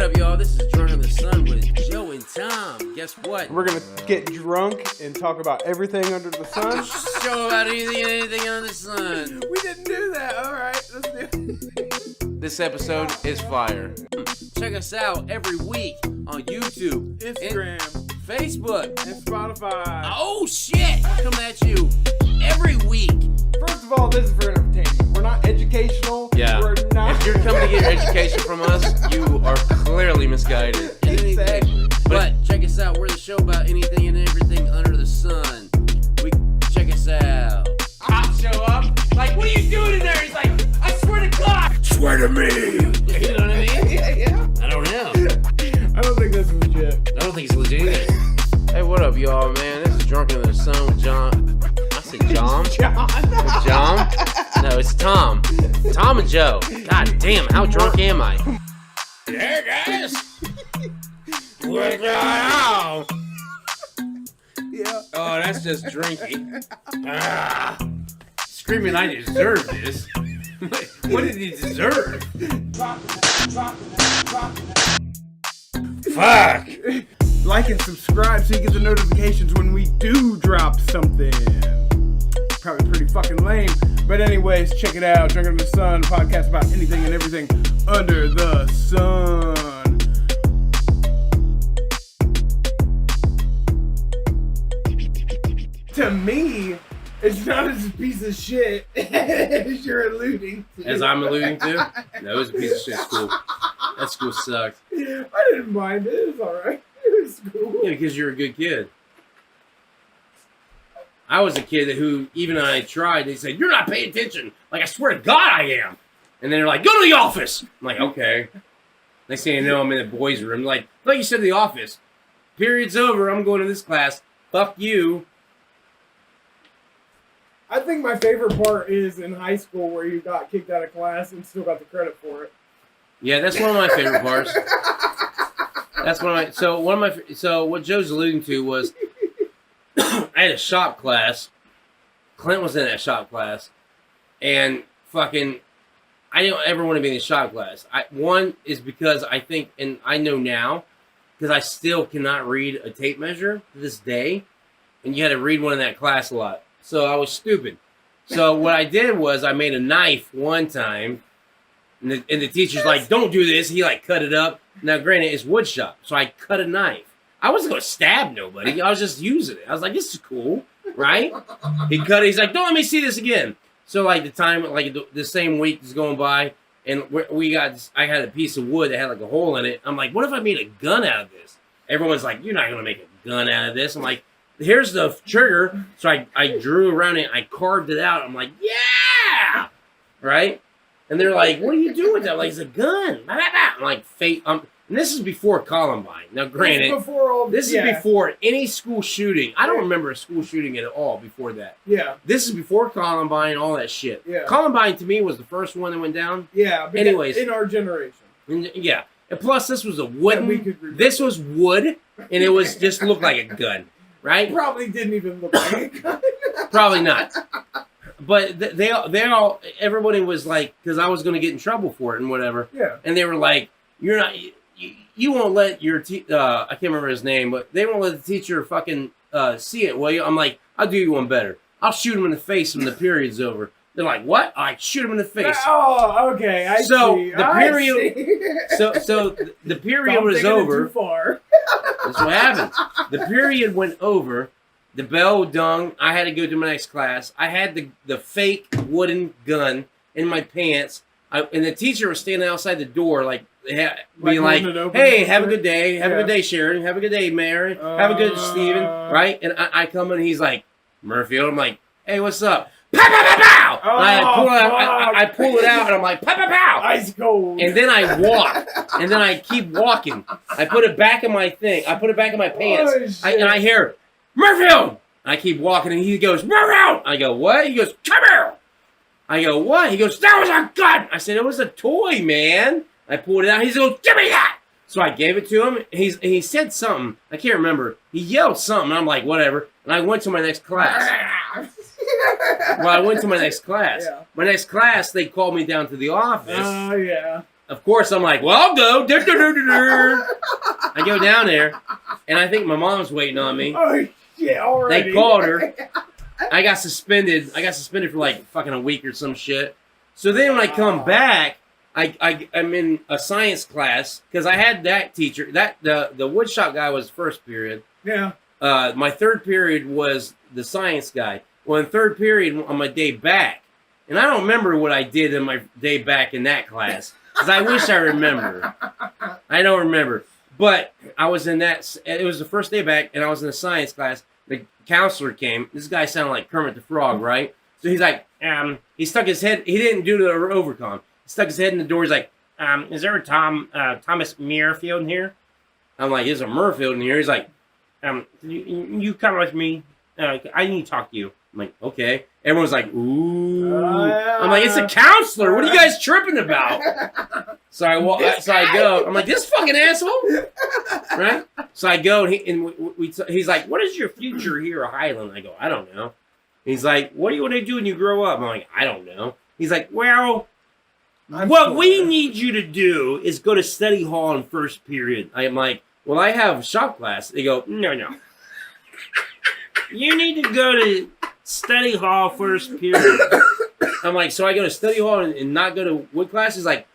up, y'all? This is Drunk in the Sun with Joe and Tom. Guess what? We're going to get drunk and talk about everything under the sun. Show about anything under the sun. We didn't do that. All right, let's do it. This episode is fire. Check us out every week on YouTube, Instagram, Facebook, and Spotify. Oh, shit! Coming at you every week. First of all, this is for entertainment. We're not educational. Yeah. We're not. If you're coming to get your education from us, you are clearly misguided. Exactly. But check us out. We're the show about anything and everything under the sun. Check us out. I'll show up. Like, what are you doing in there? He's like, I swear to God. Swear to me. You know what I mean? Yeah. I don't know. I don't think that's legit. I don't think it's legit either. Hey, what up, y'all, man? This is Drunk in the Sun with John. I said John? With John? No, it's Tom. Tom and Joe. God damn, how drunk am I? Hey, guys. What's going on? Yeah. Oh, that's just drinking. Screaming, I deserve this. What did he deserve? Fuck. Like and subscribe so you get the notifications when we do drop something. Probably pretty fucking lame. But anyways, check it out. Drunk in the Sun, a podcast about anything and everything under the sun. To me, it's not as a piece of shit as you're alluding to. As I'm alluding to? That was a piece of shit school. That school sucked. I didn't mind it. It was alright. It was cool. Yeah, because you're a good kid. I was a kid who, even when I tried, they said, "You're not paying attention." Like, I swear to God I am. And then they're like, "Go to the office." I'm like, okay. Next thing you know, I'm in the boys' room. Like, you said the office. Period's over. I'm going to this class. Fuck you. I think my favorite part is in high school where you got kicked out of class and still got the credit for it. Yeah, that's one of my favorite parts. That's so what Joe's alluding to was I had a shop class. Clint was in that shop class, and fucking, I didn't ever want to be in the shop class. One is because I think, and I know now, because I still cannot read a tape measure to this day, and you had to read one in that class a lot. So I was stupid. So what I did was I made a knife one time, and the teacher's like, "Don't do this." He like cut it up. Now, granted, it's wood shop, so I cut a knife. I wasn't going to stab nobody. I was just using it. I was like, this is cool, right? He cut it. He's like, "Don't let me see this again." So, like, the same week is going by, and I had a piece of wood that had, like, a hole in it. I'm like, what if I made a gun out of this? Everyone's like, "You're not going to make a gun out of this." I'm like, here's the trigger. So I drew around it. I carved it out. I'm like, yeah! Right? And they're like, "What are you doing with that?" Like, "It's a gun." I'm like, fake. And this is before Columbine. Now, granted, this is before any school shooting. I don't remember a school shooting at all before that. Yeah. This is before Columbine, all that shit. Yeah. Columbine, to me, was the first one that went down. Yeah. But anyways. In our generation. Yeah. And plus, this was a wooden. This was wood, and it was just looked like a gun, right? Probably didn't even look like a gun. Probably not. But everybody was like, because I was going to get in trouble for it and whatever. Yeah. And they were like, "You're not, you won't let your, I can't remember his name, but they won't let the teacher fucking see it, will you?" I'm like, "I'll do you one better. I'll shoot him in the face when the period's over." They're like, "What?" I shoot him in the face. Oh, okay. I see. The period, so the period was over. Too far. That's what happened. The period went over. The bell dung. I had to go to my next class. I had the fake wooden gun in my pants. And the teacher was standing outside the door, being like, "Hey, have a good day. Have a good day, Sharon. Have a good day, Mary. Have a good Stephen." Right? And I come in, and he's like, "Murphy." I'm like, "Hey, what's up?" Pow, pow, pow, pow! Oh, I pull it out, and I'm like, "Pow, pow, pow!" Ice cold. And then I walk, and then I keep walking. I put it back in my thing. I put it back in my pants, and I hear, "Murphy!" I keep walking, and he goes, "Murphy!" I go, "What?" He goes, "Come here!" I go, "What?" He goes, "That was a gun!" I said, "It was a toy, man." I pulled it out. He goes, "Give me that!" So I gave it to him. He said something. I can't remember. He yelled something. I'm like, whatever. And I went to my next class. Well, I went to my next class. Yeah. My next class, they called me down to the office. Oh, yeah. of course, I'm like, well, I'll go. I go down there, and I think my mom's waiting on me. Oh shit! Already. They called her. I got suspended. I got suspended for like fucking a week or some shit. So then when I come back, I'm in a science class because I had that teacher. That the woodshop guy was first period. Yeah. My third period was the science guy. Well, in third period on my day back, and I don't remember what I did in my day back in that class because I wish I remember. I don't remember, but I was in that. It was the first day back, and I was in a science class. The counselor came. This guy sounded like Kermit the Frog, right? So he's like, he stuck his head. He didn't do the overcom. He stuck his head in the door. He's like, is there a Thomas Muirfield in here? I'm like, there's a Murfield in here. He's like, you come with me. I need to talk to you. I'm like, okay. Everyone's like, ooh. I'm like, it's a counselor. What are you guys tripping about? So I go. I'm like, this fucking asshole, right? So I go, and he's like, what is your future here at Highland? I go, I don't know. He's like, what do you want to do when you grow up? I'm like, I don't know. He's like, well, what we need you to do is go to study hall in first period. I'm like, well, I have shop class. They go, no. You need to go to study hall first period. I'm like, so I go to study hall and not go to wood class? He's like,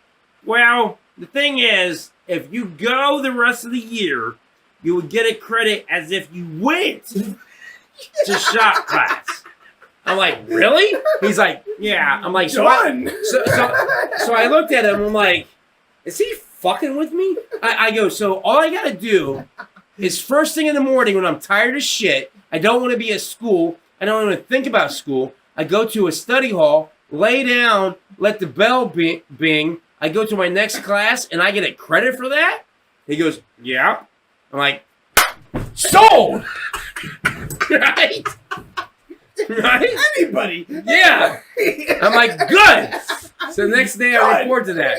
well, the thing is, if you go the rest of the year, you would get a credit as if you went to shop class. I'm like, really? He's like, yeah. I'm like, so I looked at him. I'm like, is he fucking with me? I go, so all I got to do is first thing in the morning when I'm tired of shit, I don't want to be at school, I don't want to think about school, I go to a study hall, lay down, let the bell bing, I go to my next class, and I get a credit for that? He goes, yeah. I'm like, sold! Right? Right? Anybody? Yeah. I'm like, good. So the next day I report to that.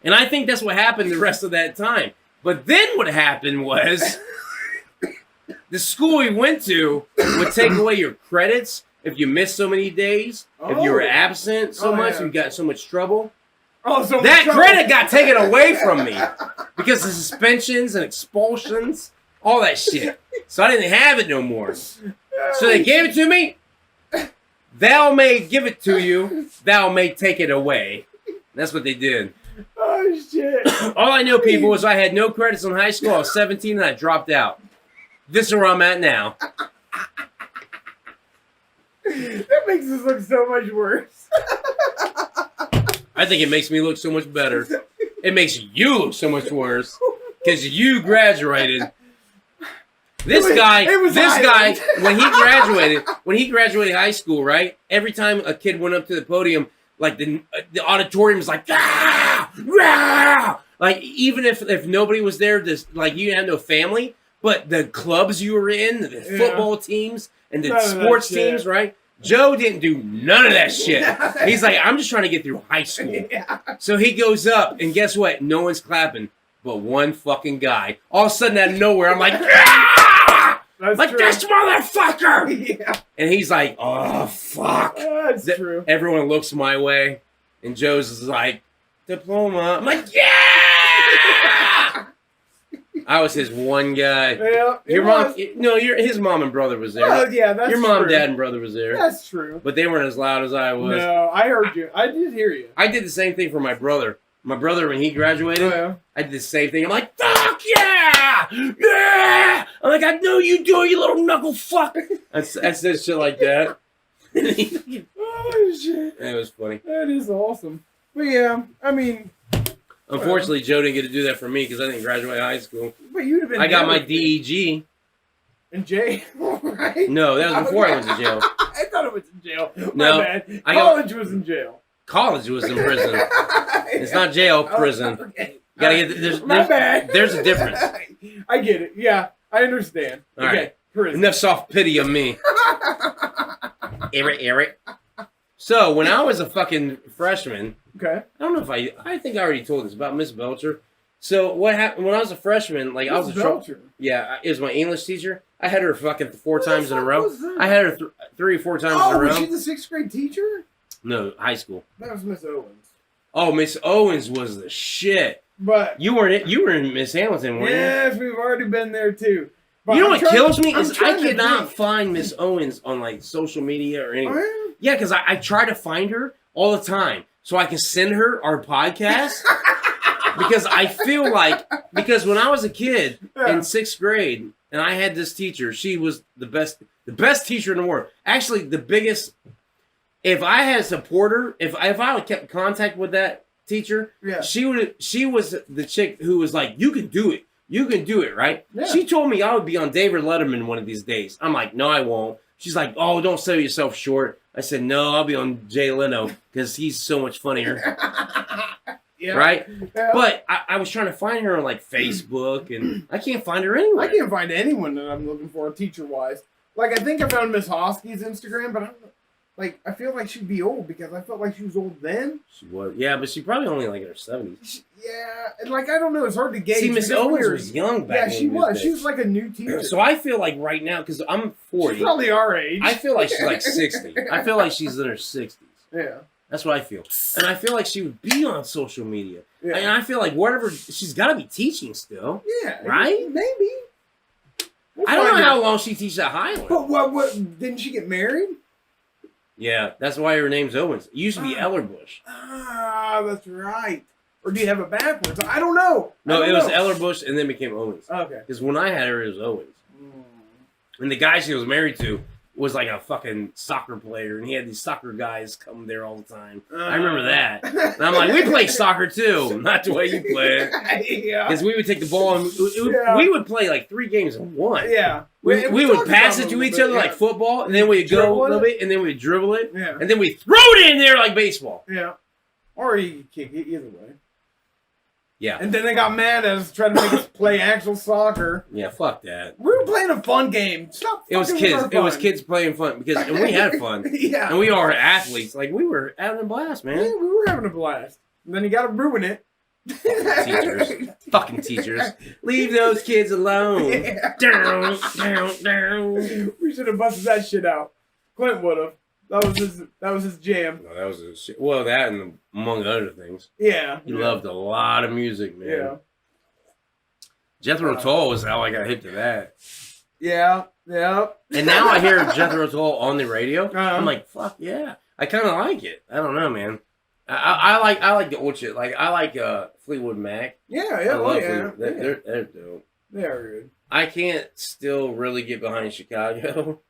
And I think that's what happened the rest of that time. But then what happened was the school we went to would take away your credits if you missed so many days, if you were absent so much, you got so much trouble. That credit got taken away from me because of suspensions and expulsions, all that shit. So I didn't have it no more. So they gave it to me. Thou may give it to you. Thou may take it away. That's what they did. Oh, shit. All I know, people, is I had no credits in high school. I was 17 and I dropped out. This is where I'm at now. That makes us look so much worse. I think it makes me look so much better. It makes you look so much worse. Because you graduated. This guy, when he graduated high school, right? Every time a kid went up to the podium, like the auditorium was like, ah, rah! Like even if nobody was there, like you had no family, but the clubs you were in, the football teams and the sports teams, right? Joe didn't do none of that shit. He's like, I'm just trying to get through high school. So he goes up, and guess what? No one's clapping but one fucking guy. All of a sudden, out of nowhere, I'm like, ah! Like this motherfucker! Yeah. And he's like, oh, fuck. That's true. Everyone looks my way, and Joe's is like, diploma. I'm like, yeah! I was his one guy. Yeah, his mom and brother was there. Oh, yeah, that's Your mom, true. dad, and brother was there. That's true. But they weren't as loud as I was. No, I heard you. I did hear you. I did the same thing for my brother. My brother, when he graduated, I did the same thing. I'm like, fuck yeah! Yeah! I'm like, I know you do, you little knuckle fuck. I said shit like that. Oh, shit. It was funny. That is awesome. But yeah, I mean... Unfortunately, Joe didn't get to do that for me because I didn't graduate high school. But you'd have been... I got my DEG. In jail, right? No, that was before I went to jail. I thought it was in jail. No, My bad. College was in jail. College was in prison. It's not jail, prison. Okay. You gotta get My bad. There's a difference. I get it. Yeah, I understand. All right. Prison. Enough soft pity of me. Eric. So when I was a fucking freshman, okay. I don't know if I think I already told this about Miss Belcher. So what happened when I was a freshman? Like I was a Belcher. Yeah, it was my English teacher. I had her fucking 4 times in a row. I had her 3 or 4 times in a row. Was she the 6th grade teacher? No, high school. That was Miss Owens. Oh, Miss Owens was the shit. But You were in Miss Hamilton, weren't yes, we've already been there too. But you? You know I'm what kills me I'm is I trying to cannot think. find Miss Owens on like social media or anything. Oh, Yeah, because I try to find her all the time so I can send her our podcast. Because I feel like, because when I was a kid Yeah. in 6th grade, and I had this teacher, she was the best teacher in the world. Actually, the biggest. If I had a supporter, if I had kept contact with that teacher, Yeah. she was the chick who was like, you can do it, right? Yeah. She told me I would be on David Letterman one of these days. I'm like, no, I won't. She's like, oh, don't sell yourself short. I said, no, I'll be on Jay Leno because he's so much funnier. Yeah. Right? Yeah. But I was trying to find her on like Facebook and I can't find her anywhere. I can't find anyone that I'm looking for teacher wise. Like I think I found Miss Hosky's Instagram, but I feel like she'd be old because I felt like she was old then. She was, yeah, but she probably only like in her 70s. Yeah, and like I don't know, it's hard to gauge. See, Miss It's Owens weird. was young back Yeah, in she those was. days. She was like a new teacher. So I feel like right now, because I'm 40, She's probably our age. I feel like she's like 60. I feel like she's in her 60s. Yeah. That's what I feel. And I feel like she would be on social media. Yeah. And I feel like whatever, she's got to be teaching still. Yeah. Right? Maybe. We'll I don't find know how out. long she teaches at Highland. But what? Didn't she get married? Yeah, that's why her name's Owens. It used to be Ellerbush. Ah, that's right. Or do you have it backwards? I don't know. No, I it don't was know. Ellerbush and then became Owens. Okay. Because when I had her, it was Owens. And the guy she was married to was like a fucking soccer player, and he had these soccer guys come there all the time. I remember that. And I'm like, we play soccer too, not the way you play it. Yeah. Because we would take the ball and Yeah. we would play like 3 games in one. Yeah. We would talked pass about it to a each little other bit, like football, and then we'd go Dribble a little it? bit, and then we'd dribble it, Yeah. and then we'd throw it in there like baseball. Yeah. Or you could kick it either way. Yeah. And then they got mad at us trying to make us play actual soccer. Yeah, fuck that. We were playing a fun game. Stop. It was fucking with kids. our It was fun. kids playing fun because and we had fun. Yeah. And we are athletes. Like we were having a blast, man. Yeah, we were having a blast. And then you got to ruin it. Teachers. Fucking teachers. Leave those kids alone. Yeah. Down, down, down. We should have busted that shit out. Clint would have. That was his jam. No, that was a shit. Well, that and among other things. Yeah. He loved a lot of music, man. Yeah. Jethro Tull was how I got hip to that. Yeah. Yeah. And now I hear Jethro Tull on the radio. Uh-huh. I'm like, fuck yeah. I kind of like it. I don't know, man. I like the old shit. Like I like Fleetwood Mac. Yeah. I Yeah. love Yeah. Fleetwood. They're dope. They are good. I can't still really get behind Chicago.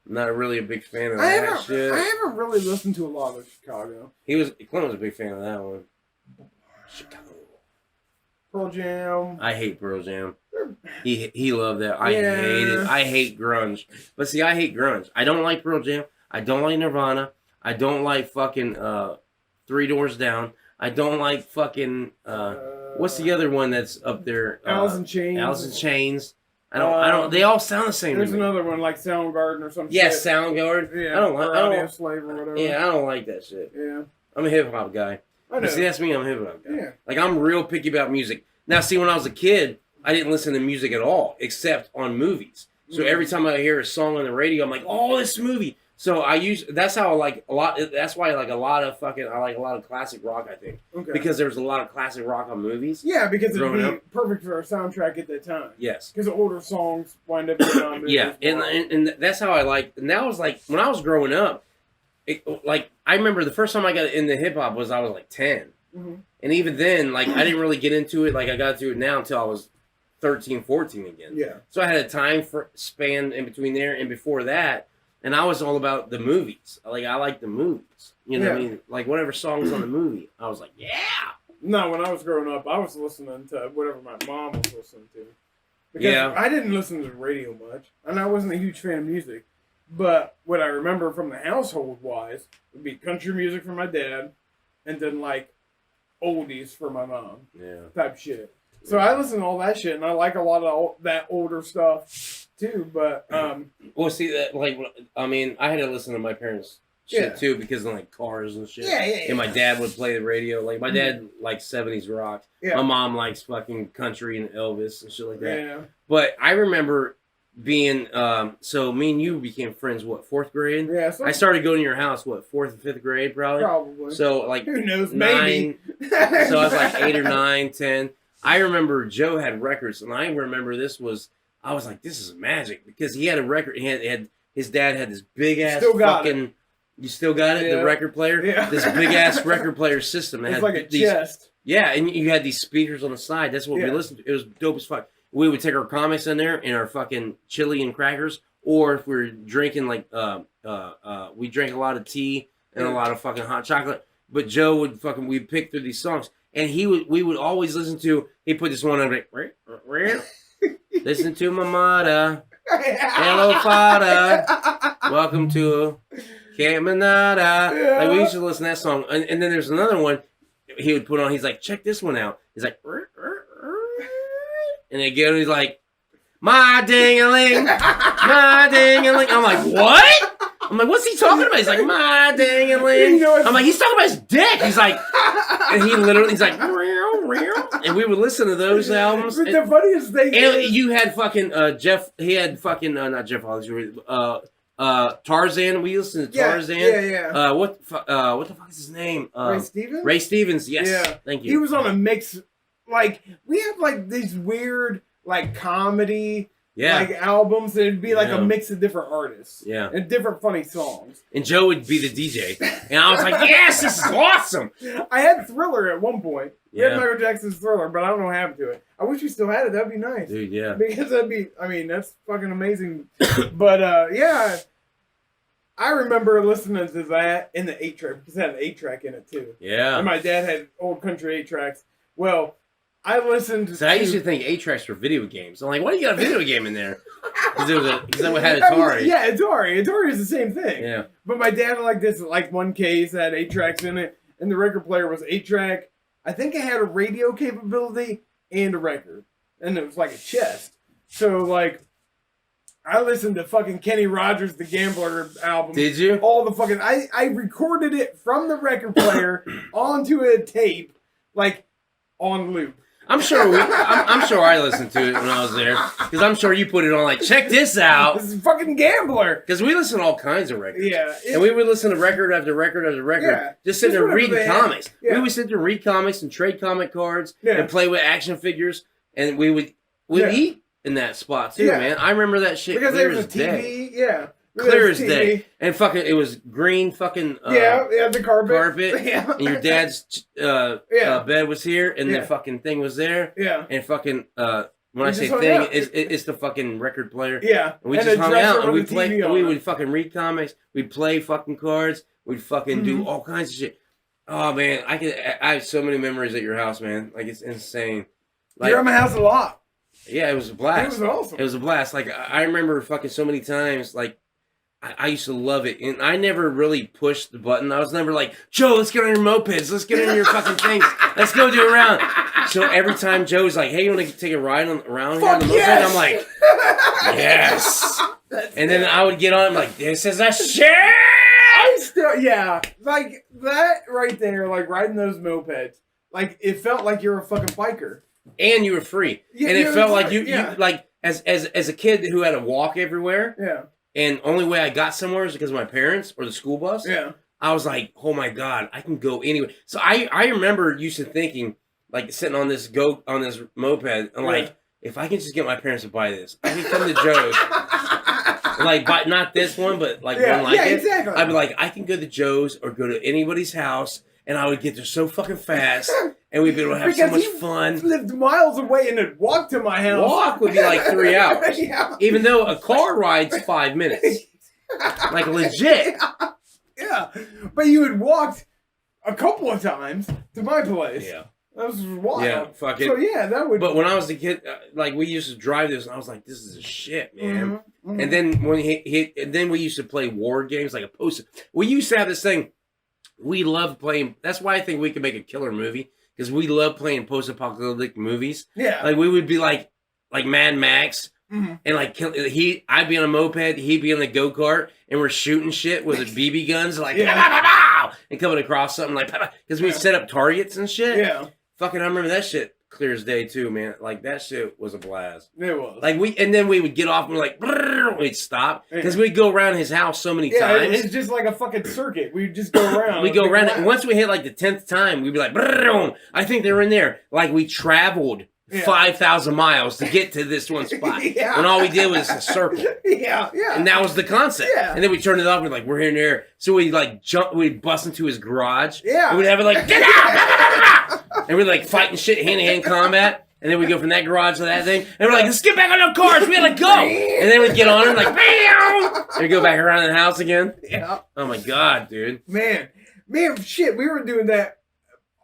I'm not really a big fan of I that shit. haven't really listened to a lot of Chicago. Clint was a big fan of that one. Chicago. Pearl Jam. I hate Pearl Jam. He loved that. I Yeah. hate it. I hate grunge. But see, I hate grunge. I don't like Pearl Jam. I don't like Nirvana. I don't like fucking Three Doors Down. I don't like fucking what's the other one that's up there? Alice in Chains. Alice in Chains. I don't. They all sound the same. There's to me. another one like Soundgarden or something. Yeah, Soundgarden. Yeah. I don't like. Or I Audio don't. Slave or whatever. Yeah, I don't like that shit. Yeah. I'm a hip hop guy. I know. But see, that's me. I'm a hip hop guy. Yeah. Like I'm real picky about music. Now, see, when I was a kid, I didn't listen to music at all except on movies. So every time I hear a song on the radio, I'm like, "Oh, this movie." So that's how I like a lot. That's why I like a lot of classic rock. I think Okay. because there was a lot of classic rock on movies. Yeah, because it'd Growing be up. perfect for a soundtrack at that time. Yes. Because older songs wind up being on movies. Yeah, and that's how I like. And that was like when I was growing up. Like I remember the first time I got into hip hop was I was like 10, and even then, like I didn't really get into it. Like I got to it now until I was 13, 14 again. Yeah. So I had a time span in between there and before that, and I was all about the movies. Like I like the movies. You know what I Yeah. mean? Like whatever song's on the movie, I was like, yeah. No, when I was growing up, I was listening to whatever my mom was listening to. Because Yeah. I didn't listen to the radio much, and I wasn't a huge fan of music. But what I remember from the household-wise would be country music from my dad, and then, like, oldies for my mom Yeah. type shit. So I listen to all that shit, and I like a lot of that older stuff, too. But, Well, see that I mean, I had to listen to my parents' shit Yeah. too because of like cars and shit. Yeah. And my dad would play the radio. Like my dad likes 70s rock. Yeah. My mom likes fucking country and Elvis and shit like that. Yeah. But I remember being so me and you became friends. What, 4th grade? Yeah, so I started going to your house. What, 4th and 5th grade, probably. probably. So like Who knows? 9. Maybe. So I was like 8 or 9, 10. I remember Joe had records, and I remember I was like, this is magic because he had a record. He had his dad had this big ass fucking. You still got it, Yeah. the record player. Yeah. This big ass record player system. It's had like a these, chest. Yeah, and you had these speakers on the side. That's what we Yeah. listened to. It was dope as fuck. We would take our comics in there and our fucking chili and crackers, or if we were drinking like we drank a lot of tea and a lot of fucking hot chocolate. But Joe would fucking we'd pick through these songs, and we would always listen to. He put this one on like, listen to my mother, hello father, welcome to Camp Manada. Yeah. Like we used to listen to that song, and then there's another one he would put on. He's like, check this one out. He's like, and again he's like, my ding-a-ling, my ding-a-ling. I'm like, what? I'm like, what's he talking about? He's like, my ding-a-ling. I'm like, he's talking about his dick. He's like, and he's like, and we would listen to those albums. But the funniest thing And is, you had fucking Jeff. He had fucking not Jeff Hollis. Tarzan. We listened to Tarzan. Yeah. What the fuck is his name? Ray Stevens? Ray Stevens. Yes. Yeah. Thank He you. was on a mix. Like, we have like these weird, like, comedy, Yeah. like, albums. It'd be like Yeah. a mix of different artists. Yeah. And different funny songs. And Joe would be the DJ, and I was like, yes, this is awesome. I had Thriller at one point. We had Yeah. Michael Jackson's Thriller, but I don't know what happened to it. I wish we still had it. That'd be nice. Dude, yeah. Because that's fucking amazing. But, yeah. I remember listening to that in the 8-track, because it had an 8-track in it, too. Yeah. And my dad had old country 8-tracks. Well, I listened to... So I used to think 8-tracks were video games. I'm like, why do you got a video game in there? Because that had Atari. Yeah, Atari. Atari is the same thing. Yeah. But my dad had like this, like one case that had 8 tracks in it, and the record player was 8-track. I think it had a radio capability and a record, and it was like a chest. So like, I listened to fucking Kenny Rogers, the Gambler album. Did you? All the fucking I recorded it from the record player onto a tape, like on loop. I'm sure I listened to it when I was there, because I'm sure you put it on like, check this out. This is fucking Gambler. Because we listen to all kinds of records. Yeah. And we would listen to record after record after record, Yeah. just sitting there Just whatever reading they had. comics. Yeah. We would sit there and read comics and trade comic cards Yeah. and play with action figures, and we'd Yeah. eat in that spot too, Yeah. man. I remember that shit Because clear there was as a day. TV. Yeah. Clear as TV. day. And fucking, it was green fucking Yeah, the carpet. carpet, and your dad's Yeah. bed was here, and Yeah. the fucking thing was there, Yeah. and fucking when We I just say hung thing, out. it's the fucking record player. Yeah. And we And just a hung dresser out and with we a TV played. on We it. would fucking read comics. We'd play fucking cards. We'd fucking do all kinds of shit. Oh man, I have so many memories at your house, man. Like it's insane. Like You're at my house a lot. yeah, it was a It blast. was awesome. It was a blast. Like I remember fucking so many times. Like I used to love it, and I never really pushed the button. I was never like, Joe, let's get on your mopeds. Let's get on your fucking things. Let's go do a round. So every time Joe's like, hey, you want to take a ride around here on the moped? yes! I'm like, yes. And then I would get on, I'm like, this is a shit. I still, yeah, like that right there, like riding those mopeds, like it felt like you're a fucking biker. And you were free. Yeah, and it you felt were like free, you yeah. like as a kid who had to walk everywhere, Yeah, and only way I got somewhere is because of my parents or the school bus. yeah, I was like, oh my God, I can go anywhere. So I remember used to thinking, like sitting on this moped, and like, if I can just get my parents to buy this, I can come to Joe's. Like, buy, not this one, but like Yeah, one like yeah, it. exactly. I'd be like, I can go to Joe's or go to anybody's house, and I would get there so fucking fast, and we'd be able to have so much he fun. lived miles away and had walked to my house. Walk would be like 3 hours, Yeah. even though a car ride's 5 minutes. Like legit. Yeah, but you had walked a couple of times to my place. Yeah. That was wild. Yeah, fuck it. So yeah, that would. But when I was a kid, like we used to drive this, and I was like, "This is a shit, man." Mhm. And then when and then we used to play war games, like a post. We used to have this thing. We loved playing. That's why I think we could make a killer movie, because we love playing post-apocalyptic movies. Yeah. Like we would be like Mad Max, Mhm. and like I'd be on a moped, he'd be on the go-kart, and we're shooting shit with the BB guns, like Yeah. and coming across something like because we set up targets and shit. Yeah. Fucking, I remember that shit clear as day too, man. Like that shit was a blast. It was. Like then we would get off and we're like, brrr, we'd stop because we'd go around his house so many times. It's just like a fucking circuit. We'd just go around. We go around it. And once we hit like the 10th time, we'd be like, brrr, I think they were in there. Like we traveled 5,000 miles to get to this one spot. And all we did was a circle. Yeah. And that was the concept. Yeah. And then we turned it off and we're like, we're here and there. So we like we'd bust into his garage. Yeah. And we'd have it like, get out! And we'd like fighting shit, hand-to-hand combat. And then we go from that garage to that thing. And we're like, let's get back on our cars. We gotta go. And then we'd get on and like, bam! And we go back around the house again. Yeah. Oh my God, dude. Man, shit, we were doing that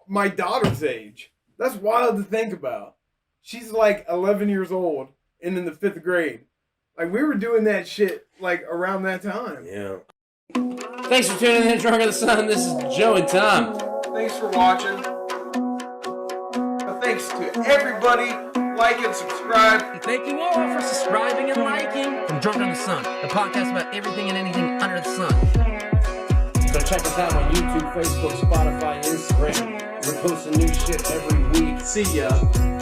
my daughter's age. That's wild to think about. She's like 11 years old and in the 5th grade. Like, we were doing that shit, like, around that time. Yeah. Thanks for tuning in to Drunk on the Sun. This is Joe and Tom. Thanks for watching. Thanks to everybody. Like and subscribe. And thank you all for subscribing and liking from Drunk on the Sun, the podcast about everything and anything under the sun. So check us out on YouTube, Facebook, Spotify, Instagram. We're posting new shit every week. See ya.